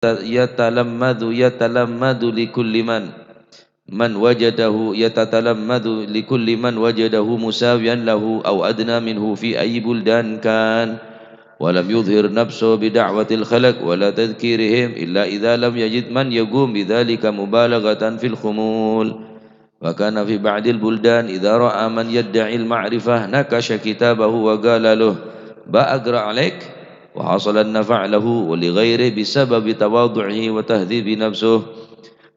yatalammadhu likulli man wajadahu yatatalammadhu likulli man wajadahu musawiyan lahu aw adna minhu fi ayyi buldan kan wa lam yudhhir nafsuhu bida'watil khalaq wa la tadhkirihim illa idza lam yajid man yaqum bidzalika mubalaghatan fil khumul wa kana fi ba'dil buldan idza ra'a man yadda'i al ma'rifah nakasha kitabahu wa qala lahu ba agra 'alaik wa hasala an-nafa' lahu wa li ghairihi bisababi tawadhu'ihi wa tahdhibi nafsihi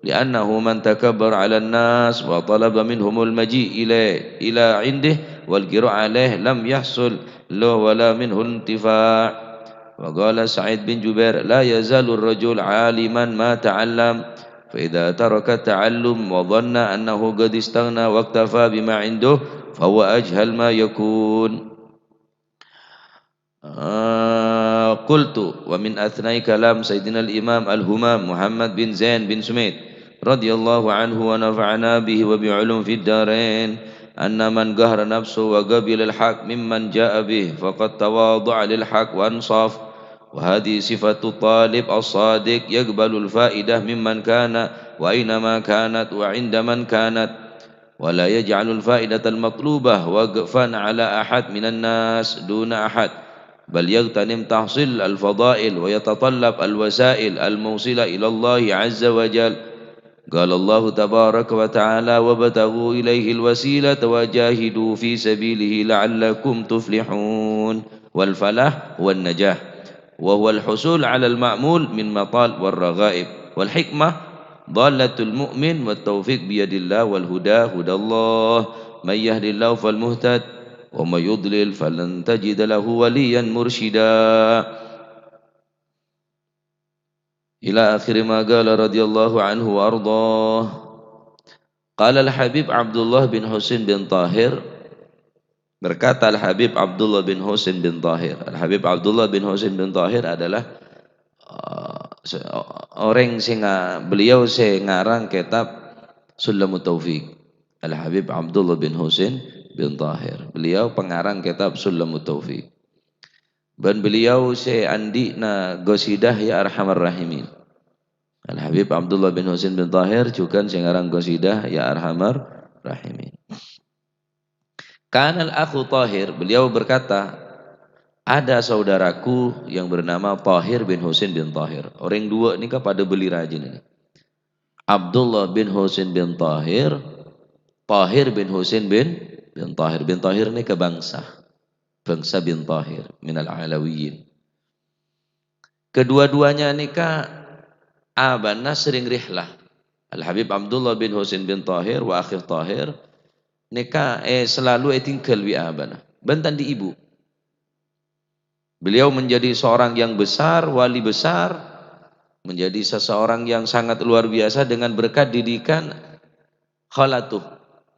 li'annahu man takabbara 'ala an-nas wa talaba minhum al-maji' ila 'indih wal qira' 'alayhi lam yahsul lahu wa la minhu intifa' wa qala Sa'id bin Jubair la yazalu ar-rajul 'aliman ma ta'allam fa idza taraka at-ta'allum wa dhanna annahu qad istaghna wa iktafa bima 'indahu fa huwa ajhal ma yakun. Qultu wa min athnai kalam Sayyidina al-Imam al-Humam Muhammad bin Zain bin Sumaid radhiyallahu anhu wa nafa'ana bihi wa bi'ulum fid darain anna man qahara nafsuhu wa qabila al-haq mimman ja'a bihi faqad tawadha'a lil haq wa ansaf wa hadhihi sifatu talib as-sadiq yaqbalu al-fa'idah mimman kana wa aynama kanat wa 'inda man kanat wa la yaj'alu al-fa'idata al-matlubah waqfan 'ala ahad minan nas duna ahad بل يغتنم تحصيل الفضائل ويتطلب الوسائل الموصلة إلى الله عز وجل قال الله تبارك وتعالى وابتغوا إليه الوسيلة وجاهدوا في سبيله لعلكم تفلحون والفلاح والنجاح وهو الحصول على المأمول من مطال والرغائب والحكمة ضالة المؤمن والتوفيق بيد الله والهدى هدى الله من يهد الله فالمهتد وَمَا يُضْلِلْ فَلَنْ تَجِدَ لَهُ وَلِيًّا مُرْشِدًا إلى آخر ما قال رضي الله عنه وأرضاه. قال الحبيب عبد الله bin Husain bin Tahir, berkata Al-Habib Abdullah bin Husain bin Tahir. Al-Habib Abdullah bin Husain bin Tahir adalah orang beliau ngarang kitab Sulamut Taufiq. Al-Habib Abdullah bin Husain bin Tahir. Beliau pengarang kitab Sulamut Taufiq. Dan beliau andi na gosidah ya arhamar rahimin. Al-Habib Abdullah bin Husain bin Tahir juga ngarang gosidah ya arhamar rahimin. Kanal akhu Tahir, beliau berkata, ada saudaraku yang bernama Tahir bin Husain bin Tahir. Orang dua ni pada beli rajin ini. Abdullah bin Husain bin Tahir, Tahir bin Husain bin Tahir. Bin Tahir ni ke bangsa bin Tahir minal Alawiyin. Kedua-duanya nikah abana sering rihlah. Al-Habib Abdullah bin Husain bin Tahir wa akhir Tahir nikah selalu tinggal wi abana. Bentan di ibu. Beliau menjadi seorang yang besar, wali besar, menjadi seseorang yang sangat luar biasa dengan berkat didikan khalatuh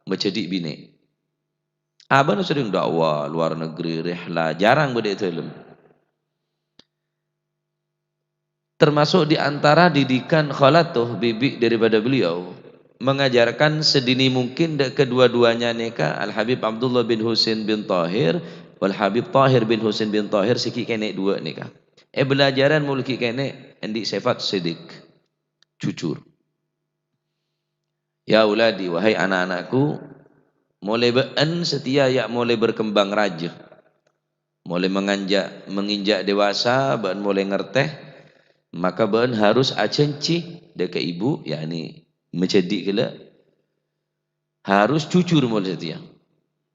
menjadi bini. Abang sering dakwah luar negeri, rihlah, jarang beda ilmu. Termasuk di antara didikan khalatuh bibi daripada beliau mengajarkan sedini mungkin kedua-duanya nikah Al-Habib Abdullah bin Husain bin Tahir wal Habib Tahir bin Husain bin Tahir sikit kene dua nikah. Belajaran mulki kene endi sifat sidik, jujur. Ya uladi, wahai anak-anakku, mulai setia ya mulai berkembang raja, mulai menginjak dewasa, mulai ngerteh, maka harus acenci dekat ibu, yakni menjadi kala harus jujur mulai setia.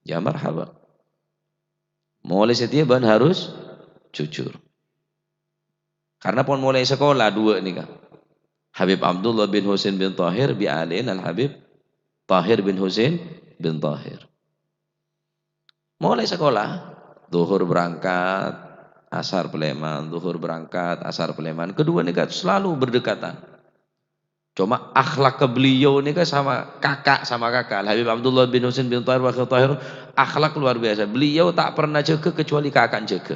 Ya marhaba. Mulai setia harus jujur. Karena pun mulai sekolah dua ni kan. Habib Abdullah bin Husain bin Tahir bi alin Al-Habib Tahir bin Husain bin Tahir. Mulai sekolah, zuhur berangkat, asar Peleman, zuhur berangkat, asar Peleman. Kedua ni kan selalu berdekatan. Cuma akhlak ke beliau ni kan sama kakak. Al-Habib Abdullah bin Husain bin Tahir wa Tahir akhlak luar biasa. Beliau tak pernah jaga kecuali kakak jaga.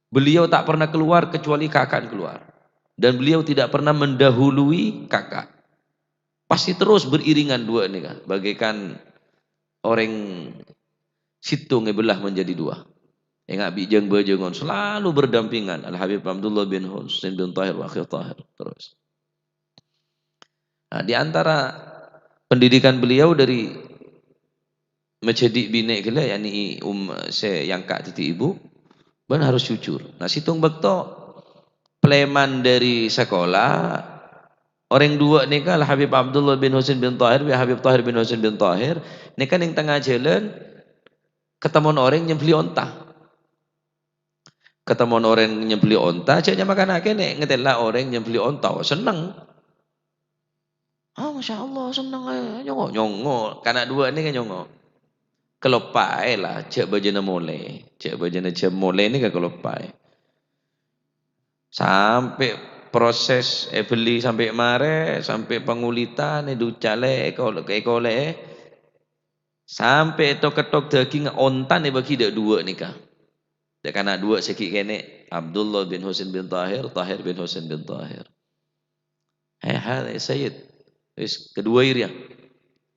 Beliau tak pernah keluar kecuali kakak keluar. Dan beliau tidak pernah mendahului kakak. Pasti terus beriringan dua ni kan. Bagaikan orang situng belah menjadi dua. Ingat bijeng bejengon selalu berdampingan Al Habib Abdullah bin Husain bin Tahir wa Akhil Tahir terus. Nah, di antara pendidikan beliau dari menjadi bine gila yakni se yang kak titi ibu ben harus jujur. Nah, situng bekto pleman dari sekolah orang dua ni kan Habib Abdullah bin Husain bin Tahir wa Habib Tahir bin Husain bin Tahir ni kan yang tengah jalan ketemu orang nyembeli onta. Ketemu orang nyembeli onta, caknya makan akeh nek ngetela orang nyembeli onta, seneng. Ah, Masya Allah, seneng nyongok nyongok. Kanak dua ni kan nyongok. Kelopai lah, cek bajana mole, cek bajana cek mole ni kan kelopai. Sampai proses beli sampai mare, sampai pengulitan, ducale, ekole, sampai ketok daging onta ni bagi dak dua ni kah. Dak kanak dua sikit kene, Abdullah bin Husain bin Tahir, Tahir bin Husain bin Tahir. Hai Sayyid, wis kedua ya,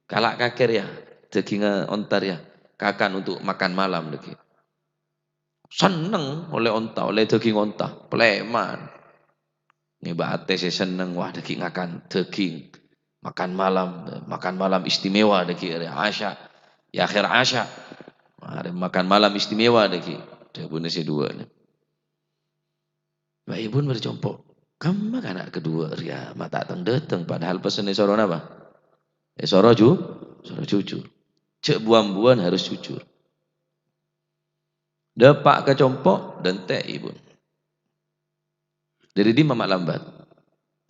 kalak kaker ya, daging ontar ya, kakan untuk makan malam lagi. Seneng oleh onta, oleh daging onta, pleman. Ini bate saya seneng, wah daging akan daging makan malam istimewa daging Asya, ya akhir Asya, makan malam istimewa daging. Dia punya si dua ni. Mbak Ibun berjompo, kamu kan anak kedua ya, mata datang padahal pesannya soro apa? Soro jujur. Cek buan-buan harus jujur. Depak kecompok dan teh Ibun. Dari di mamak lambat.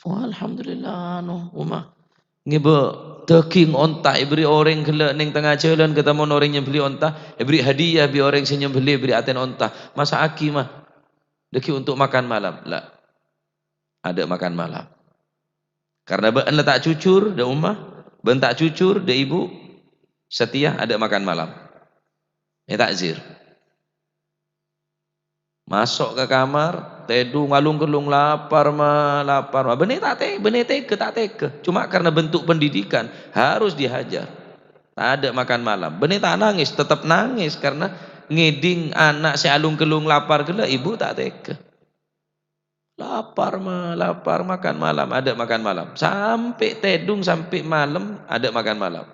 Oh, alhamdulillah umah. Ngibe daging onta ibri orang kelak ning tengah jalan ketemu orang yang beli onta, ibri hadiah bi orang sing nyembeli beri aten onta. Masa aki mah deki untuk makan malam. Lah. Ada makan malam. Karena ben tak cucur da umah, ben tak cucur da ibu setia ada makan malam. Takzir. Masuk ke kamar, tedu ngalung-gelung lapar mah. Benih teke tak teke. Cuma karena bentuk pendidikan harus dihajar. Tak ada makan malam. Benih tak nangis, tetap nangis karena ngeding anak si alung-gelung lapar gila ibu tak teke. Lapar makan malam, ada makan malam. Sampai tedung sampai malam ada makan malam.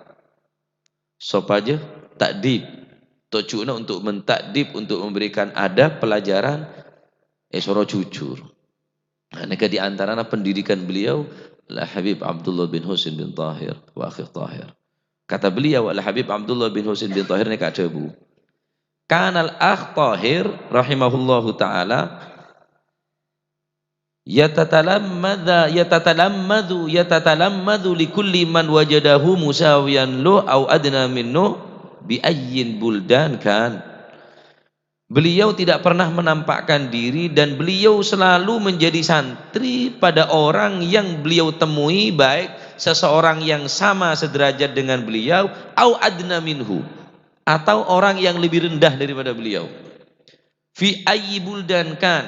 Sop aja takdib. Tocukna untuk mentakdib, untuk memberikan adab pelajaran soro jujur. Nah, di antara pendidikan beliau Al Habib Abdullah bin Husain bin Tahir wa Akhil Tahir. Kata beliau Al Habib Abdullah bin Husain bin Tahir ni kata bu. Kanal Akh Tahir rahimahullahu taala yatatalammadhu likulli man wajadahu musawiyan lu au adna minnu bi ayyin buldan kan. Beliau tidak pernah menampakkan diri dan beliau selalu menjadi santri pada orang yang beliau temui, baik seseorang yang sama sederajat dengan beliau au adna minhu, atau orang yang lebih rendah daripada beliau. Fi ayyi buldan kan,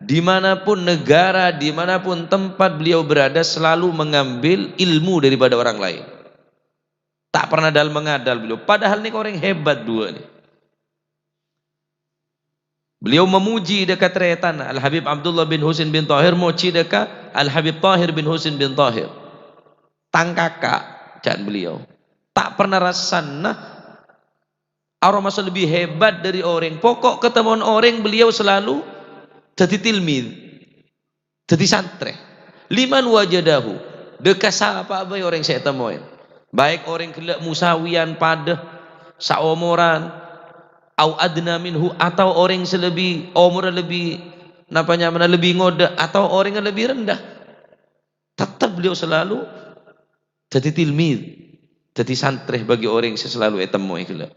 dimanapun negara, dimanapun tempat beliau berada selalu mengambil ilmu daripada orang lain. Tak pernah dal mengadal beliau. Padahal ini orang hebat dua nih. Beliau memuji dekat retan Al Habib Abdullah bin Husain bin Tahir, moci dekat Al Habib Tahir bin Husain bin Tahir. Tang kakak can beliau. Tak pernah rasana orang masa lebih hebat dari orang. Pokok ketemu orang beliau selalu jadi tilmid, jadi santri. Liman wajadahu, dekat siapa bayi orang saya temuin. Baik orang kelak musawian pada saomoran, au adna minhu, atau orang selebih umur lebih napanya mana lebih ngode, atau orang yang lebih rendah. Tetap beliau selalu jadi tilmid, jadi santri bagi orang yang selalu temui kelak.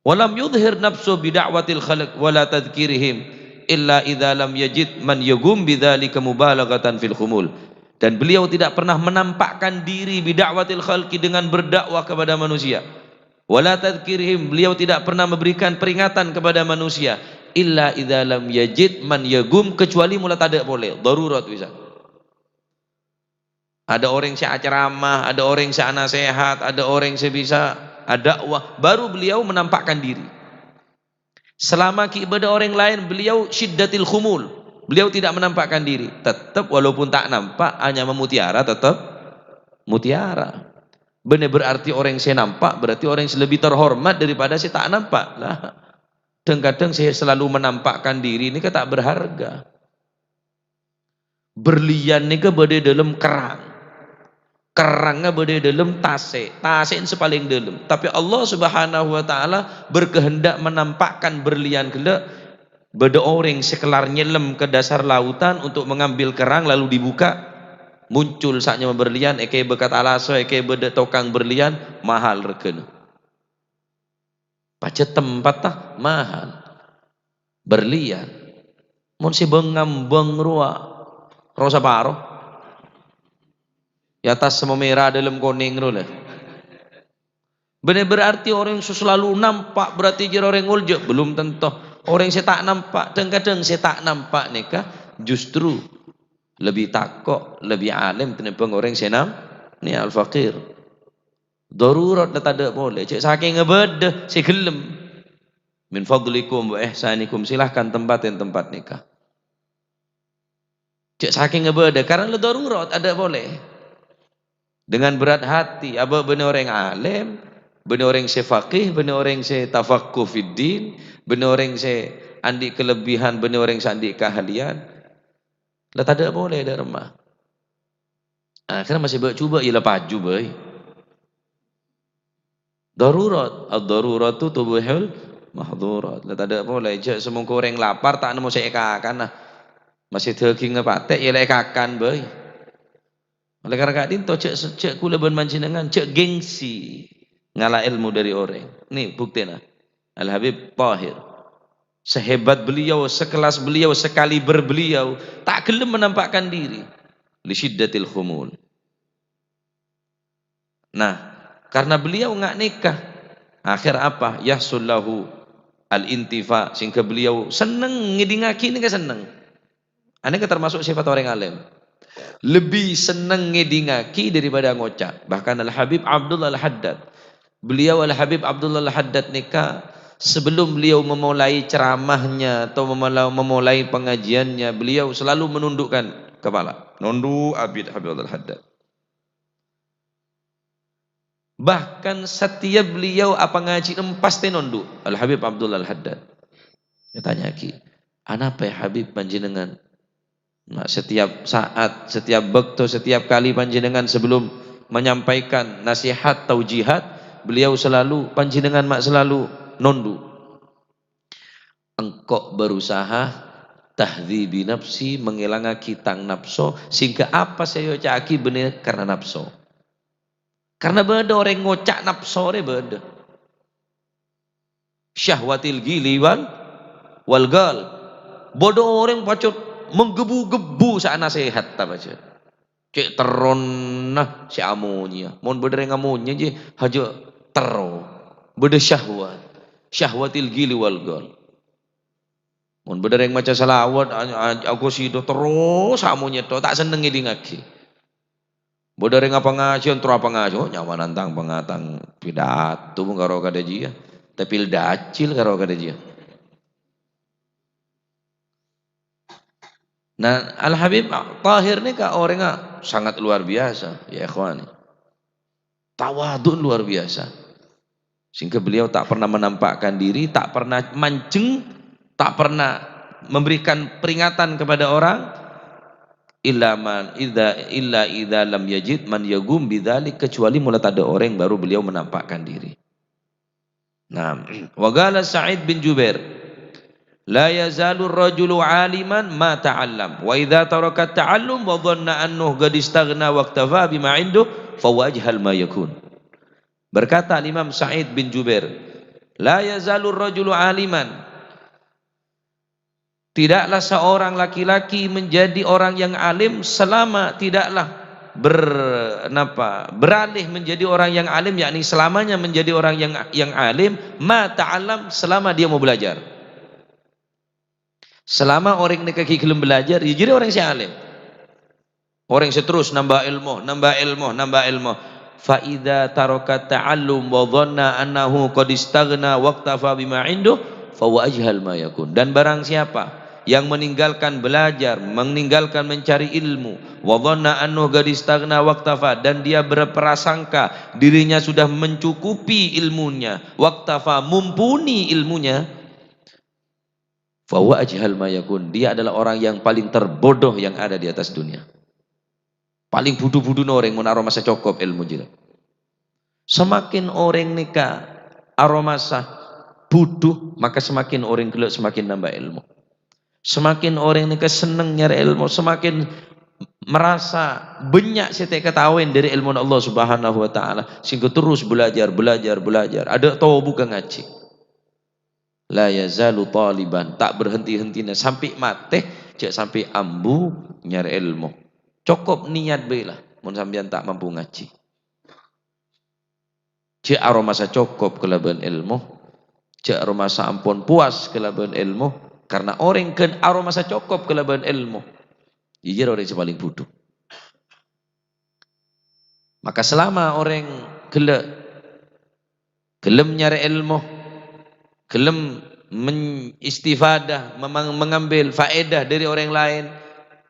Walam yudhir nafsu bida'watil khalq wala tadhkirihim illa idza lam yajid man yugum bidzalika mubalaghatan fil khumul. Dan beliau tidak pernah menampakkan diri bida'watil khalqi dengan berdakwah kepada manusia. Wala tadhkirihim, beliau tidak pernah memberikan peringatan kepada manusia illa idza lam yajid man yugum, kecuali mula tak ada boleh darurat bisa. Ada orang yang ceramah, ada orang yang nasihat, ada orang yang bisa dakwah, baru beliau menampakkan diri. Selama kepada orang lain beliau syiddatil khumul, beliau tidak menampakkan diri. Tetap walaupun tak nampak, hanya memutiara, tetap mutiara. Benar berarti orang yang saya nampak berarti orang yang lebih terhormat daripada saya tak nampak lah. Kadang-kadang saya selalu menampakkan diri ini kan tak berharga. Berlian ni ke berada dalam kerang, kerangnya berada dalam tasik sepaling dalam. Tapi Allah Subhanahu Wa Taala berkehendak menampakkan berlian kelak. Beda orang sekelar nyelam ke dasar lautan untuk mengambil kerang lalu dibuka, muncul saatnya berlian. Eke bekat alaso, eke beda tokang berlian mahal reken. Baca tempat tah mahal berlian. Mun si bengambang ruah rosa paro ya atas semua merah dalam kuning lah. Benar berarti orang yang selalu nampak berarti jadi orang ulja, belum tentu. Orang yang saya tak nampak, kadang-kadang saya tak nampak nikah justru lebih takok, lebih alim tenimbang orang yang saya ni al-faqir. Darurat dah tak ada boleh. Cik saking ngebeda, saya gelem. Min fadlikum wa ihsanikum, silahkan tempatin tempat nikah. Cik saking ngebeda karena le darurat ada boleh. Dengan berat hati, apa benar orang alim, benar orang saya faqih, benar orang saya tafaqquh fiddin, benar orang saya andi kelebihan, benar orang saya andi keahlian. Lah tak ada boleh dah remah. Akhirnya masih bercuba ialah paju boy. Darurat, ad-daruratu tubuhul mahdhurat. Lah tak ada boleh. Cak semungko orang lapar tak nemu saya kakan lah. Masih terking ngepatek ialah kakan boy. Oleh karena itu cek kula bermancingan cek gengsi ngalah ilmu dari orang. Nih buktinya Al-Habib Tahir sehebat beliau, sekelas beliau, sekaliber beliau tak gelem menampakkan diri li syiddatil khumul. Nah karena beliau nggak nikah akhir apa yahsullahu al-intifa sehingga beliau seneng ngidingaki ini kan seneng. Ane termasuk sifat orang alim. Lebih senang ngedingaki daripada ngocak. Bahkan Al-Habib Abdullah Al-Haddad, beliau Al-Habib Abdullah Al-Haddad nikah sebelum beliau memulai ceramahnya atau memulai pengajiannya, beliau selalu menundukkan kepala, nunduk Habib Abdullah Al-Haddad. Bahkan setiap beliau apa ngaji pasti nunduk Al-Habib Abdullah Al-Haddad. Dia tanya ki, apa ya Habib panjenengan? Nah, setiap saat, setiap waktu, setiap kali panjenengan sebelum menyampaikan nasihat taujihat, beliau selalu panjenengan mak selalu nunduk. Engkau berusaha tahdhibi nafsi, menghilangkan kitang nafsu, sehingga apa saya caki benar karena nafsu. Karena beda orang ngocak nafsu re beda. Syahwatil gili wal gal. Bodoh orang pacut menggebu-gebu saat nasihat tak baca. Cek teron nah si amunya. Mon beda dengan amunya je haja tero. Beda syahwat. Syahwatil gili wal gal. Mon beda yang maca salawat aku sido terus amunya to tak seneng ngidingaki. Beda yang apa ngajian terus apa ngaji nyawa nantang pengatang pidato karo kada jia. Tapi dacil karo kada jia. Nah, Al-Habib Tahir ni kan orangnya sangat luar biasa, ya ikhwan. Tawadhu luar biasa. Sehingga beliau tak pernah menampakkan diri, tak pernah mancing, tak pernah memberikan peringatan kepada orang. Illa idza lam yajid man yagum bidzalik, kecuali mulai ada orang baru beliau menampakkan diri. Nah, wa qala Sa'id bin Jubair, la yazalu rajulu aliman ma ta'allam wa idza taraka ta'allum wa dhanna annahu qad istaghna wa iktafa bima 'indu fa wajhal ma yakun. Berkata Imam Sa'id bin Jubair, la yazalu rajulu aliman, tidaklah seorang laki-laki menjadi orang yang alim selama tidaklah beralih menjadi orang yang alim, yakni selamanya menjadi orang yang alim, ma ta'allam, selama dia mau belajar. Selama orang ini kaki belum belajar, ya jadi orang yang alim. Orang yang terus nambah ilmu. Fa idza taraka ta'allum wa dhanna annahu qad istaghna waqtafa bima 'indu fa huwa ajhal ma yakun. Dan barang siapa yang meninggalkan belajar, meninggalkan mencari ilmu, wa dhanna annahu qad istaghna waqtafa, dan dia berprasangka dirinya sudah mencukupi ilmunya, waqtafa, mumpuni ilmunya, fa huwa ajhal ma yakun, dia adalah orang yang paling terbodoh yang ada di atas dunia. Paling bodoh-bodoh orang mun masa cukup ilmu jila. Semakin orang nikah aromasa bodoh, maka semakin orang gelap semakin nambah ilmu. Semakin orang ini seneng nyari ilmu, semakin merasa banyak saya ketahuan dari ilmu Allah Subhanahu wa taala, sehingga terus belajar. Ada tahu bukan ngaji. La yazalu taliban, tak berhenti-hentinya sampai mati, cek sampai ambu nyari ilmu. Cukup niat baiklah mun sampean tak mampu ngaji. Cek aromasa cukup kelaban ilmu, cek aromasa ampun puas kelaban ilmu. Karena orang kan aromasa cukup kelaban ilmu. Jujur orang yang paling bodoh. Maka selama orang gelem nyari ilmu, gelem mengistifadah, mengambil faedah dari orang lain,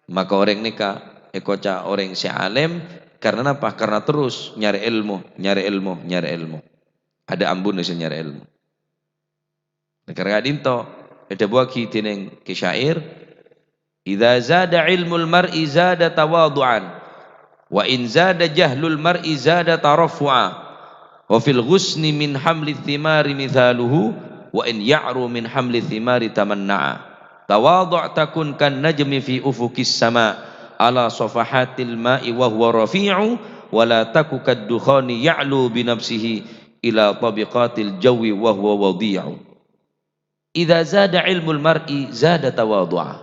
maka orang nikah ekoca orang si alim. Karena apa? Karena terus nyari ilmu. Ada ambun di nyari ilmu. Karena dinto ada buaki tineng ke syair, idza zada ilmul mar'i zada tawadu'an, wa in zada jahlul mar'i zada tarafu'a, wa fil ghusni min hamli thimari mithaluhu, wa in ya'ru min hamli thimari tamanna'a, tawadhu' takun kan najmi fi ufukis sama, ala safahatil ma'i wa huwa rafi'u, wa la taku kad dukhani ya'lu bi nafsihi ila tabiqatil jawi wa huwa wadi'u. Idza zada ilmul mar'i zada tawadhu'a.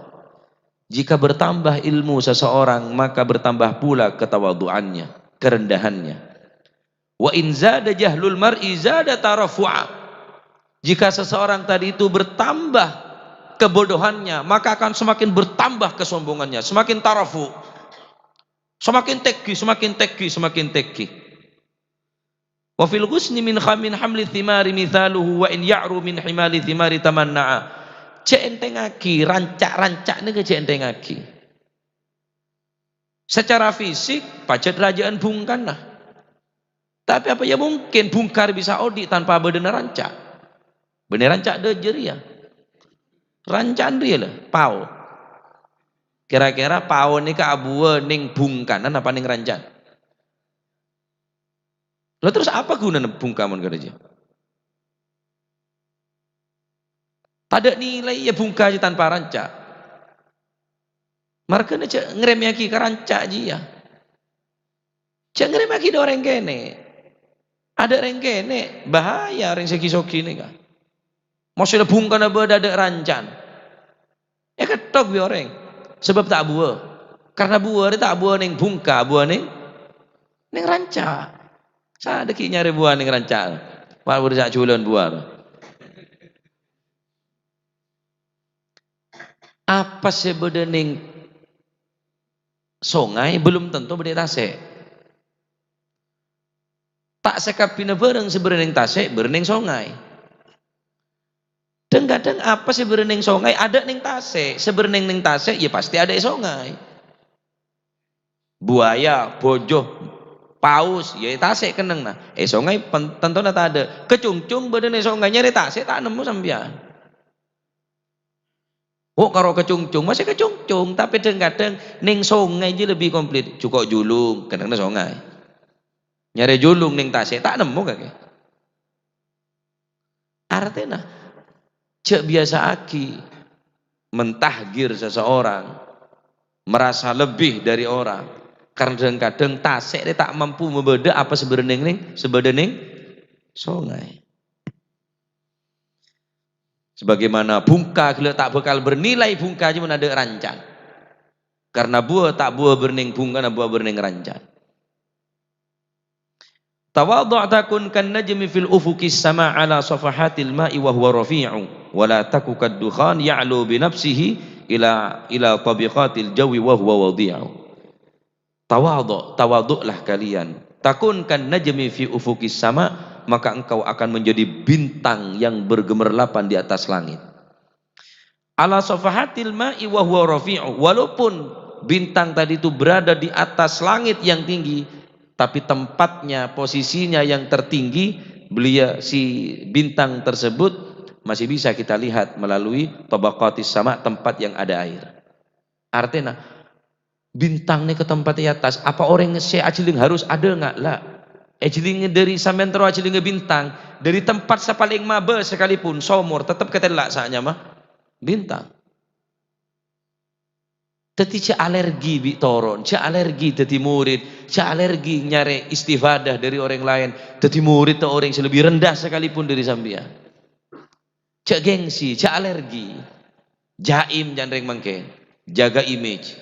Jika bertambah ilmu seseorang, maka bertambah pula ketawaduannya, kerendahannya. Wa in zada jahlul mar'i zada tarafu'a. Jika seseorang tadi itu bertambah kebodohannya, maka akan semakin bertambah kesombongannya, semakin tarafu. Semakin teki. Wa fil ghusni min hamli thimari mithaluhu, wa in ya'ru min himali thimari tamanna'a. Cek entengaki, rancak ni ke cek entengaki. Secara fisik pacet rajaan bungkan lah. Tapi apa ya mungkin bungkar bisa odi tanpa benar rancak. Benar rancak dejer ya. Rancaan dia lah, pau. Kira-kira pau ni ke abuwe ning bungkanan apa ning rancak? Lalu terus apa guna bungkaman kerja? Ada nilai ya bungka aja tanpa rancak. Markanya cek ngeremyaki ke rancak aja ya. Cek ngeremyaki do orang kene. Ada orang kene bahaya orang seki-soki ini kan. Maksudnya bungka na ada rancan. Ya ketok bi orang. Sebab tak buah. Karena buah dia tak buah ning bungka, buah ning rancak. Sada ki nyari buah ning rancak. Wal berjak culun buah. Apa sebedening songai belum tentu bede tasek. Tak sekapina bareng sebedening tasek bereneng songai. Dan kadang apa sebedening songai ada ning tasek, sebedening ning tasek ya pasti ada songai. Buaya, bojoh, paus, ya tasek keneng nah. Songai tentu tak ada. Kecungcung bedening songai nyari tasek tak nemu sampean. Oh karo kecungcung masih kecungcung, tapi kadang ning songai je lebih komplit. Cukup julung, kadang songai. Nyari julung ning tasek tak nemu kake. Artinya cek biasa aki mentahgir seseorang, merasa lebih dari orang. Karena kadang tasek dia tak mampu membeda apa sebenarnya songai. Sebagaimana bungka kalau tak bakal bernilai bungka aja ada rancan. Karena buah tak buah berning bungka na buah berning rancan. Tawadhu' takun kan najmi fil ufuqis sama ala safahatil ma'i wa huwa rafi'u wa la taku kad dukhan ya'lu bi nafsihi ila tabiqatil jawi wa huwa wadi'u. Tawadhu'lah kalian. Takun kan najmi fi ufuqis sama, maka engkau akan menjadi bintang yang bergemerlapan di atas langit. Ala safahatil ma'i wa huwa rafi'u, walaupun bintang tadi itu berada di atas langit yang tinggi, tapi tempatnya, posisinya yang tertinggi, beliau si bintang tersebut masih bisa kita lihat melalui tabaqatis sama, tempat yang ada air. Artinya bintang ini ke tempat di atas, apa orang nge ajiling harus ada nggak lah? Ajiling dari sampean terus ajiling bintang dari tempat sepaling mabe sekalipun somor tetap ketelak saatnya mah bintang. Teti cak alergi bitoron, cak alergi teti murid, cak alergi nyari istifadah dari orang lain, teti murid atau orang yang lebih rendah sekalipun dari sambian. Cak gengsi, cak alergi, jaim jangan mangke, jaga image.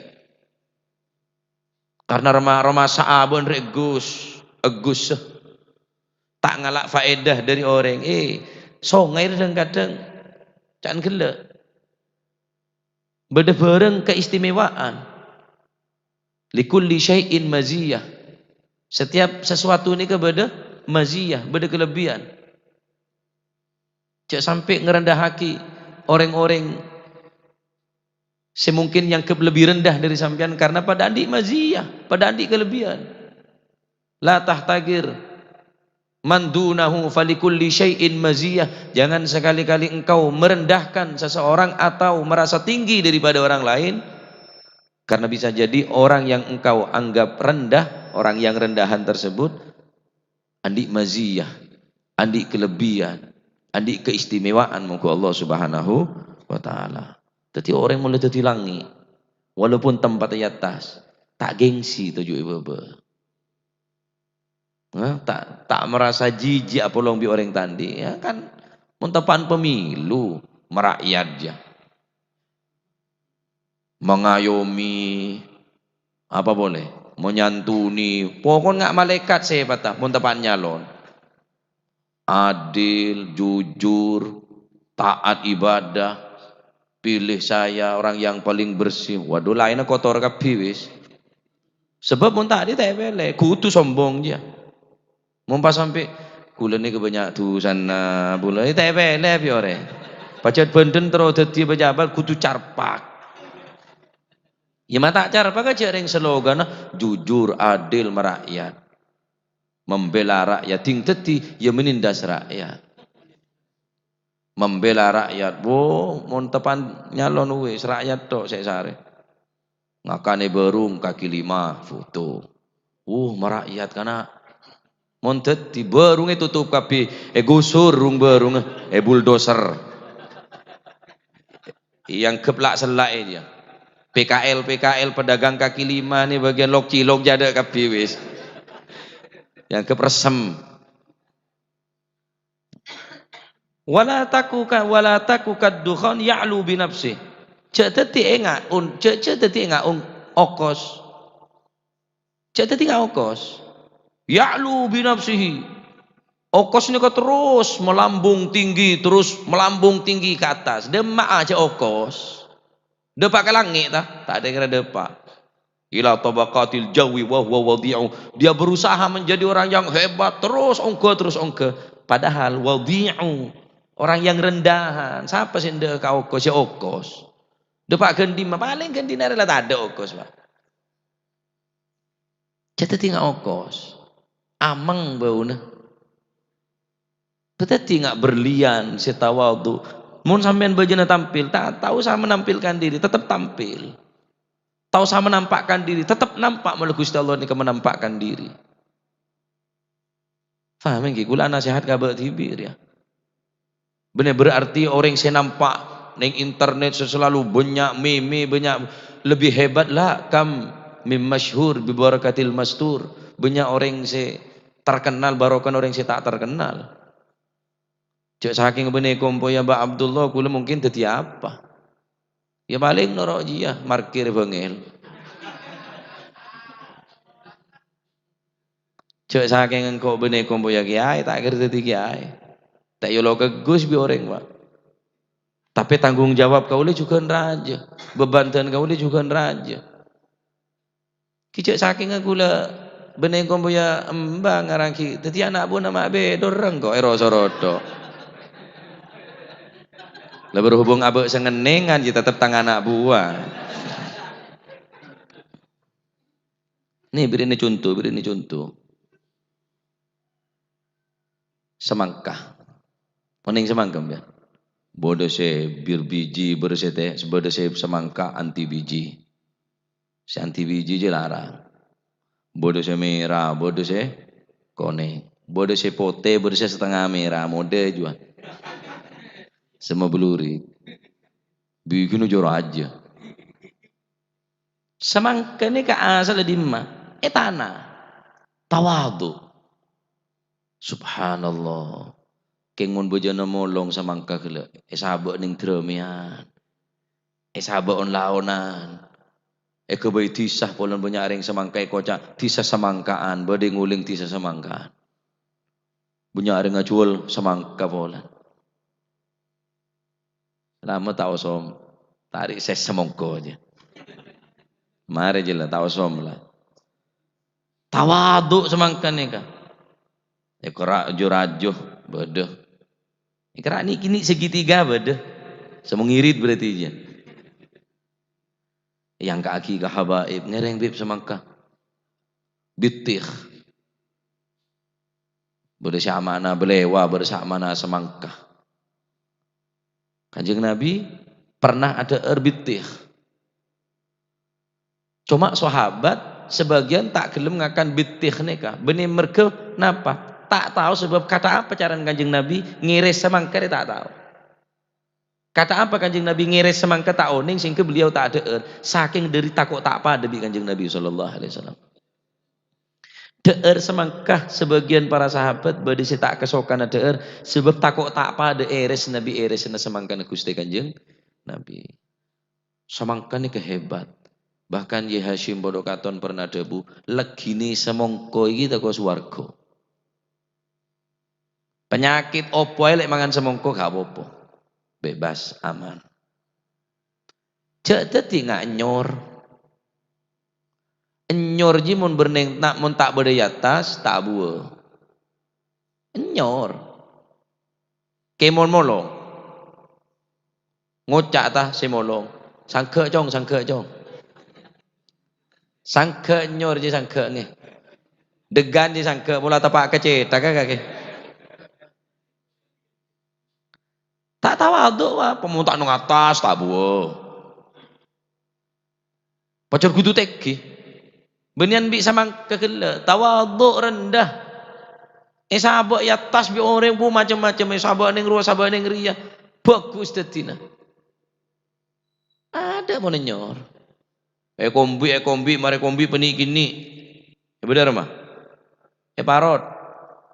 Karena rema saabon regus, agus tak ngalak faedah dari orang. Songai kadang jangan gelek. Beda bareng keistimewaan. Likulli syai'in maziyah. Setiap sesuatu ini beda maziyah, beda kelebihan. Cak sampai ngerendahaki orang-orang semungkin yang lebih rendah dari sampean karena pada andi maziyah, pada andi kelebihan. La tahtagir man dunahu falikulli syai'in maziyah. Jangan sekali-kali engkau merendahkan seseorang atau merasa tinggi daripada orang lain, karena bisa jadi orang yang engkau anggap rendah, orang yang rendahan tersebut andi maziyah, andi kelebihan, andi keistimewaan muka Allah Subhanahu wa taala. Jadi orang mulai tertilangi walaupun tempat di atas tak gengsi tujuh ibu. Tak merasa jijik apa long bi orang tadi, ya kan muntapan pemilu merakyat aja, mengayomi apa boleh, menyantuni, pokoknya nggak malaikat saya patah muntapan nyalon, adil, jujur, taat ibadah, pilih saya orang yang paling bersih. Waduh lainnya kotor kabeh wis, sebab mun tadi tak boleh kutu sombong dia. Mumpas sampai kula ni kebanyak tu sana pula tak boleh piore. Pacet benden terus dadi pejabat kudu carpak. Ya mata carpak aja ring slogan jujur, adil, merakyat. Membela rakyat ting teti ya menindas rakyat. Membela rakyat, mun tepan nyalon wis rakyat tok sek sare. Ngakane berung kaki 5 foto. Merakyat kana montet di berung tutup kapi gusur rung berung bulldozer yang keplak selak dia PKL pedagang kaki 5 nih bagian lok cilok jada kapi wis yang kepresem wala taku kadukhan ya'lu binafsi cek teti enggak okos cek teti enggak okos ya'lu binafsihi. Okos ini terus melambung tinggi ke atas. Demak aja okos. Depak ke langit tak ada kira depak. Ila tabaqatil jawi wa huwa wadi'u. Dia berusaha menjadi orang yang hebat terus ongke. Padahal wadi'u, orang yang rendahan. Siapa sih ndak ka okos ya okos. Depak gendi mah paling gendi adalah tak ada okos, Pak. Jadi tinggal okos. Amang bauna beteti nggak berlian setawadu mun sampean bajana tampil tak tahu sama menampilkan diri tetap tampil, tahu sama menampakkan diri tetap nampak malah Gusti Allah ini menampakkan diri. Faham nggih kula nasihat kabar tibir ya bener berarti orang saya nampak neng internet selalu banyak meme banyak lebih hebat lah kam mim masyhur bi barakatil mastur. Banyak orang yang terkenal barokan orang yang tak terkenal. Cek saking benih kompo ya Mbak Abdullah kula mungkin tadi apa? Ya paling norok dia markir bengel. Cek saking engkau benih kompo ya kiai tak kira tadi kiai. Tak yolo ke Gus bi orang Pak. Tapi tanggung jawab kau juga raja. Beban dan kau juga raja. Cek saking kula Bening ko ya embang ngarangki. Dadi anak bu nama be doreng kok sorodo. Lah berhubung abek sengenengan jadi tetep tangan anak buah. Nih beri ini contoh. Semangka. Oning semangka ya. Bodoh se bir biji bersete bodoh se semangka anti biji. Si anti biji je larang. Bodoh se merah, bodoh se kone. Bodoh se pote, bodoh se setengah merah, mode juga. Semua beluri. Bikin ujur aja. Semangka ni ka asal di mana? Tanah. Tawadu. Subhanallah. Kengon bojana molong semangka kele. Sabak ning dremian. Sabak on laonan. Kebai tisah polan banyak ring semangka kocak. Tisah semangkaan. Bade nguling tisah semangkaan. Banyak ring ngajual semangka polan. Lama tahu som. Tarik ses semongko aja. Mari je lah tahu som lah. Tawaduk semangka ni kah. Kerak jurajuh. Bodoh. Kerak ni kini segitiga bodoh. Semengirit berarti je. Yang kaki ke habaib. Ngereng bib semangka. Bitih. Berdesak mana belewa. Berdesak mana semangka. Kanjeng Nabi pernah ada erbitih. Cuma sahabat sebagian tak gelem ngakan bitih nikah. Benih merkel napa? Tak tahu sebab kata apa cara Kanjeng Nabi ngiris semangka dia tak tahu. Kata apa Kanjeng Nabi ngiris semangka tak oning sehingga beliau tak ada saking dari takut tak apa debi Kanjeng Nabi sallallahu alaihi wasallam. Deer semangkah sebagian para sahabat bade tak kesokan deer sebab takut tak apa de eres Nabi eres semangka Gusti Kanjeng Nabi. Semangka ni kehebat. Bahkan Ye Hashim Bodo Katon pernah debu legini semongko iki teko swarga. Penyakit opo lek mangan semongko gak apa-apa. Bebas, aman. Cek dadi ngak nyor. Nyor ji mun berneng nak mun tak berde atas tak buah. Nyor. Kemon molong. Ngocak tah si molong. Sangke cong. Sangke nyor je sangke ni. Degan je sangke mula tapak kece tak kaki. Tak tawaduk wah pemuntak nang atas tak buah. Pacar kudu teki. Benian bi sama kekele tawaduk rendah. Sabak ya atas bi orang bu macam-macam sabak ning ruah sabak ning ria. Bagus tetina. Ada mau nyor. Kombi mare kombi penik gini. Benar mah? Parot.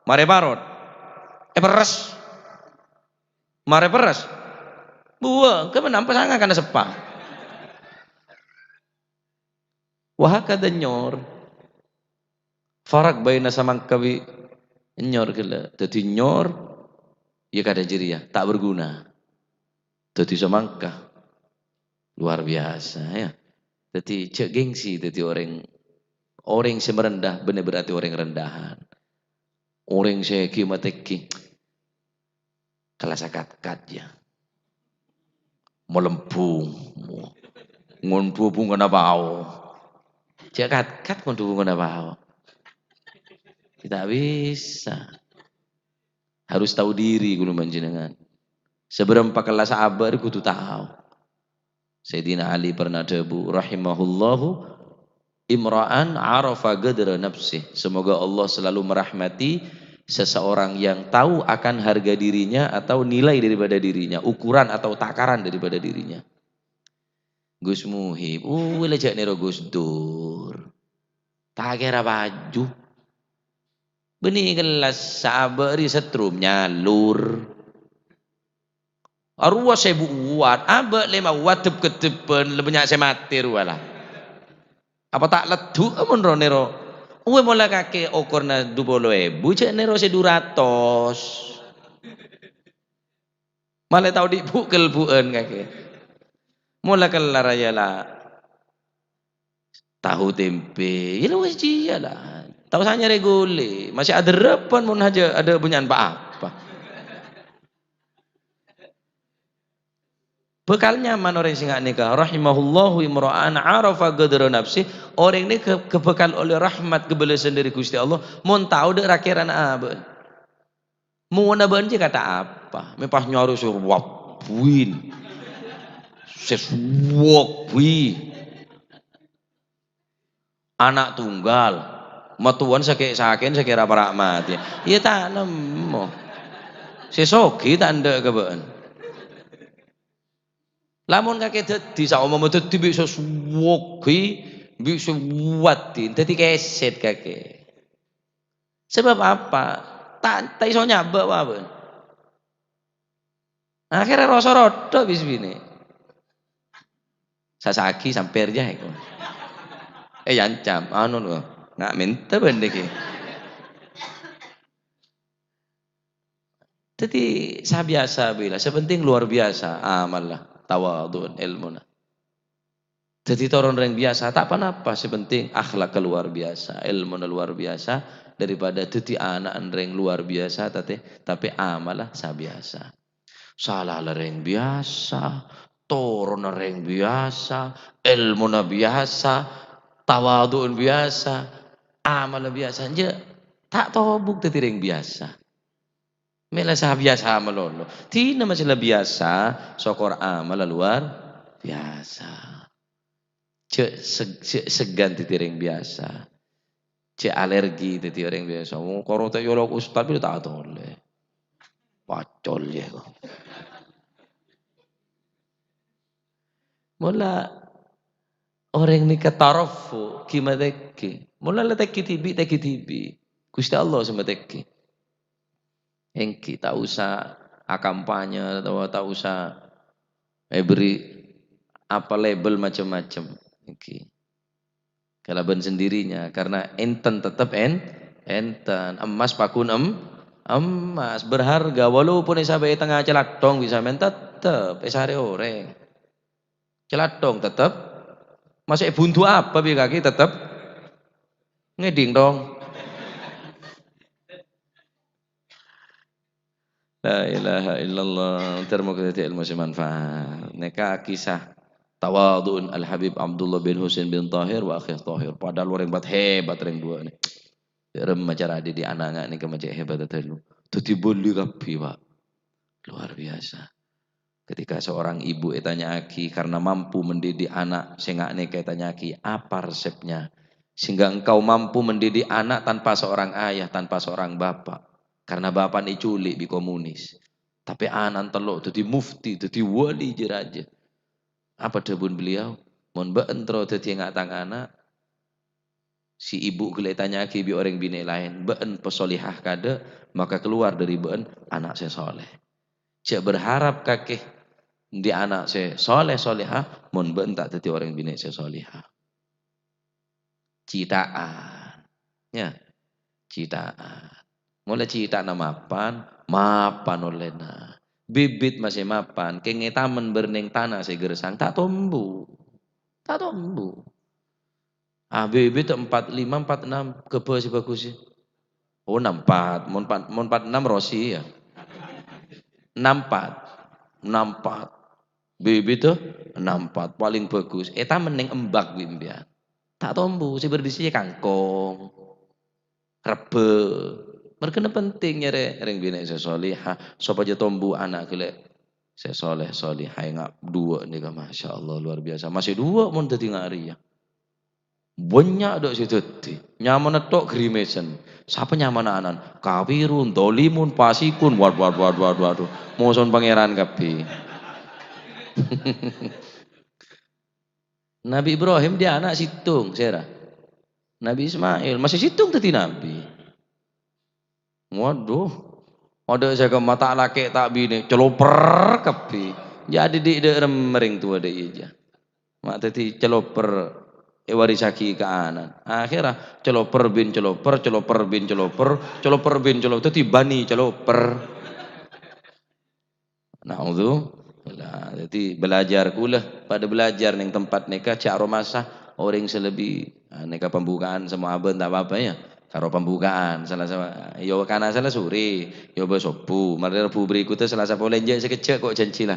Mare parot. Peres. Mare peres. Buah, ke menampak sangat karena sepah. Wah kada nyor. Farak baina samangkawi nyor gila. Dadi nyor ya kada jiria, tak berguna. Dadi semangka. Luar biasa ya. Dadi cek gengsi dadi orang semerendah benar berarti orang rendahan. Orang seki mateki kelas kat ya. Melempung. Ngonpu pun kena bau. Cek kat ngonpu pun kena bau. Tidak bisa. Harus tahu diri kudu panjenengan. Seberapa kelas sabar kudu tahu. Sayyidina Ali pernah debu rahimahullahu imra'an arafa gadra nafsih. Semoga Allah selalu merahmati seseorang yang tahu akan harga dirinya atau nilai daripada dirinya, ukuran atau takaran daripada dirinya. Gus Muhib, lejak nero Gus Dur. Tak kira baju. Benih kelas sabari setrumnya lur. Arwah saya buat, abak lema watep ketepen lebanyak saya mati rualah. Apa tak ledu amun ro nero. Uwe mola kake okorna 20.000, cek nero se 200. Malah tahu dibukel buan kake. Mola kelar aja lah. Tahu tempe, ya wis lah. Tahu saya regule, masih ada repan mun aja ada bunyian apa. Bekal nyaman orang sing nikah. Rahimahullahu imra'an arafa qadra nafsi. Orang ini kebekal oleh rahmat kebelasan dari Gusti Allah. Mun tahu dek rakiran apa. Mun aban je kata apa. Mepah nyaru sur wapwin. Seswok wi. Anak tunggal. Matuan sakit-sakit sakira para mati. Iya tak nemu. Sesoki tak ndak kebaan. Lamun kakek dadi saumama dadi bisa suwogi, bisa wati, dadi keset kakek. Sebab apa? Tak iso nyabak wae. Akhirnya rasa rodo wis bine. Sasaki samper aja iku. Yancam anu lho. Nggak minta bende ki. Jadi saya biasa bila, sepenting luar biasa amal lah, tawadhu ilmu lah. Jadi orang yang biasa tak apa-apa, sepenting akhlak luar biasa, ilmu luar biasa daripada jadi anak yang luar biasa tapi amalah sa biasa. Salah yang biasa, turun yang biasa, ilmu biasa, tawadhu biasa, amal biasa aja. Tak tahu bukti yang biasa. Mela sa biasa malolo. Tina masih biasa, sokor amal luar biasa. Cek segan titi orang biasa. Cek alergi titi orang biasa. Oh, kalau tak yolok ustaz itu tak toleh. Pacol ya kok. Mula orang ni ketarafu kimadeki. Mula la teki tibi. Gusti Allah sama teki. Engki tak usah kampanye atau tak usah beri apa label macam-macam. Engki. Kalaban sendirinya karena enten tetap enten emas pakun emas berharga walaupun isabe tengah celatong bisa men tetap esare orang celatong tetap masih buntu apa bi kaki tetap ngeding dong. La ilaha illallah termoga ilmu manfaat. Neka kisah tawadun Al Habib Abdullah bin Husain bin Tahir wa akhir Tahir. Padahal orang hebat ring dua ni. Rem macam ada di anak ni macam hebat telu. Tuti boleh kapi pak. Luar biasa. Ketika seorang ibu tanya aki karena mampu mendidik anak sehingga nikah tanya aki apa resepnya sehingga engkau mampu mendidik anak tanpa seorang ayah tanpa seorang bapak karena bapak ni culik di komunis tapi anak teluk jadi mufti jadi wali jeraja apa debun beliau mon beentro jadi ngatang anak si ibu gele tanya aki bi orang bini lain been pesolihah kada maka keluar dari been anak saya soleh cek berharap kakek di anak saya soleh solehah mon bentak tadi orang bini saya solehah citaan ya citaan mulai cita nama mapan olehna bibit masih mapan kenge taman berning tanah saya gersang tak tumbuh bibit 45 46 kepe si bagus sih oh 64 mon 46 rosi ya 64 bibit tuh 64 paling bagus eta mending embak bimbian tak tombu si berdisi kangkong rebe merkena penting nyere ring bina sesolihah supaya tombu anak kele sesoleh solihah ngak dua nih masya Allah luar biasa masih dua mun tadi ngari ya banyak dok situ nyaman tok grimesan siapa nyaman anan kawirun dolimun pasikun waduh muson pangeran kapi Nabi Ibrahim dia anak situng, Sarah. Nabi Ismail masih situng tadi Nabi. Waduh, ada saya ke mata laki tak bini, celoper kapi. Jadi di remering tua ada aja. Mak tadi celoper warisaki ke anak. Akhirnya celoper bin celoper, tadi bani celoper. Jadi belajar kulah pada belajar neng tempat nikah cak romasa orang selebih nikah pembukaan semua abang tak apa-apa ya karo pembukaan Selasa yo kana salah sore yo besobu mari Rebu berikutnya Selasa polenje sekejap kok janji lah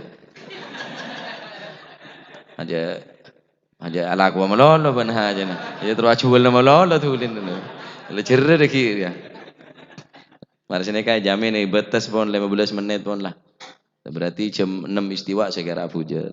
aja aja ala aku melolo ban aja nah ya terus jual melolo tulin le cerre de ya mari sini kayak jamin nih betes pon 15 menit pon lah berarti jam 6 istiwa saya kira Abuja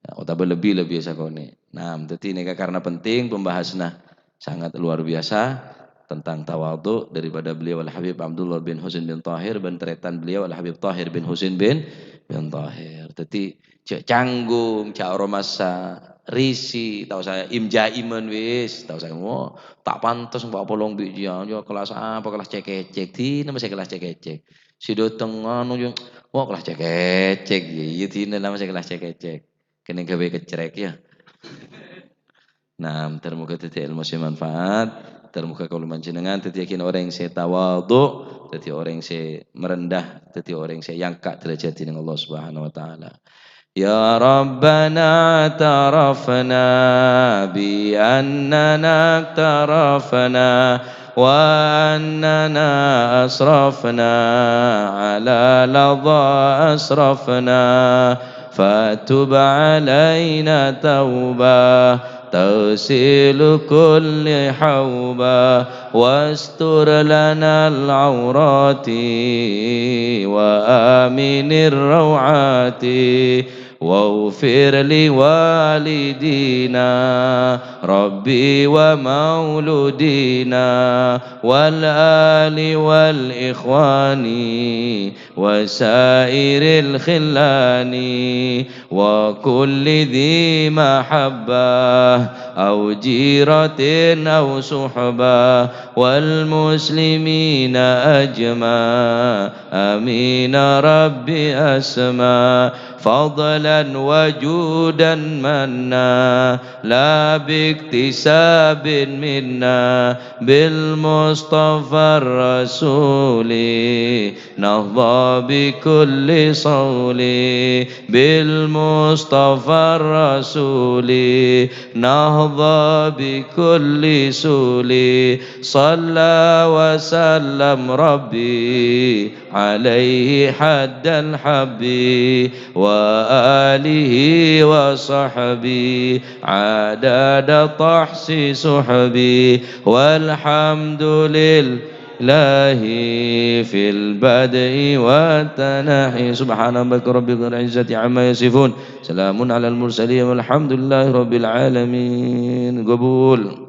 ya, atau lebih biasa kone nah jadi ini karena penting pembahasan sangat luar biasa tentang tawadhu daripada beliau Al Habib Abdullah bin Husain bin Tahir bentretan beliau Al Habib Tahir bin Husain bin Tahir. Jadi cek canggung, cak oromasa, risi, tahu saya imja iman wis, tahu saya mau tak pantas mbak polong bijian, yo kelas apa kelas cek di nama saya kelas cek si doteng anu yo wah kelas cek ya di nama saya kelas cek kena gawe kecerek ya. Nah, termuka titik ilmu si manfaat, termuka kalau manjenengan titik yakin orang yang saya tawadhu, titik orang yang saya merendah, titik orang yang saya yangka derajat dengan Allah Subhanahu wa taala. Ya Rabbana tarafna bi annana tarafna wa annana asrafna ala ladha asrafna fatub alaina taubah تغسل كل حوبة واستر لنا العورات وآمن الروعات واغفر لوالدينا ربي ومولودينا والآل والإخوان وسائر الخلان وكل ذي محبة أو جيرة أو صحبة والمسلمين أجمع آمين ربي أسمى فضلا وجودا منا لا باكتساب منا بالمصطفى الرسول نهضى بكل صول بالمصطفى الرسول نهضى بكل سول صلى وسلم ربي عليه حد الحب وآله وصحبه عدد طحس سحبي والحمد لله في البدء والتناحي سبحان ربك رب العزة عما يصفون سلام على المرسلين والحمد لله رب العالمين قبول